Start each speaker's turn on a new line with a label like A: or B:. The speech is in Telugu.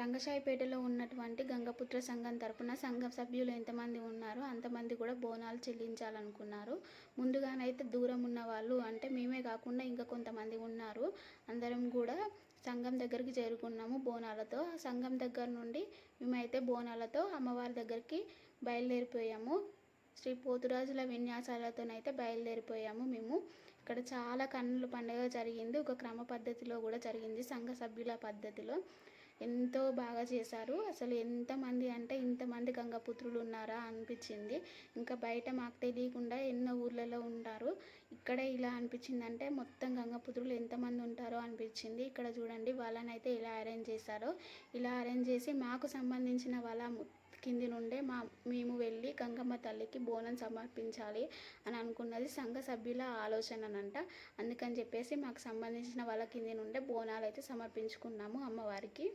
A: రంగశాయిపేటలో ఉన్నటువంటి గంగపుత్ర సంఘం తరపున సంఘం సభ్యులు ఎంతమంది ఉన్నారో అంతమంది కూడా బోనాలు చెల్లించాలనుకున్నారు. ముందుగానైతే దూరం ఉన్న వాళ్ళు అంటే మేమే కాకుండా ఇంకా కొంతమంది ఉన్నారు. అందరం కూడా సంఘం దగ్గరికి చేరుకున్నాము బోనాలతో. సంఘం దగ్గర నుండి మేమైతే బోనాలతో అమ్మవారి దగ్గరికి బయలుదేరిపోయాము. శ్రీ పోతురాజుల విన్యాసాలతోనైతే బయలుదేరిపోయాము మేము. ఇక్కడ చాలా కన్నుల పండుగ జరిగింది. ఒక క్రమ పద్ధతిలో కూడా జరిగింది. సంఘ సభ్యుల పద్ధతిలో ఎంతో బాగా చేశారు. అసలు ఎంతమంది అంటే ఇంతమంది గంగపుత్రులు ఉన్నారా అనిపించింది. ఇంకా బయట మాకు తెలియకుండా ఎన్నో ఊర్లలో ఉంటారు. ఇక్కడ ఇలా అనిపించిందంటే మొత్తం గంగపుత్రులు ఎంతమంది ఉంటారో అనిపించింది. ఇక్కడ చూడండి వాళ్ళనైతే ఇలా అరేంజ్ చేశారో, ఇలా అరేంజ్ చేసి మాకు సంబంధించిన వాళ్ళ కింది నుండే మేము వెళ్ళి గంగమ్మ తల్లికి బోనం సమర్పించాలి అని అనుకున్నది సంఘ సభ్యుల ఆలోచననంట. అందుకని చెప్పేసి మాకు సంబంధించిన వాళ్ళ కింది నుండే బోనాలు అయితే సమర్పించుకున్నాము అమ్మవారికి.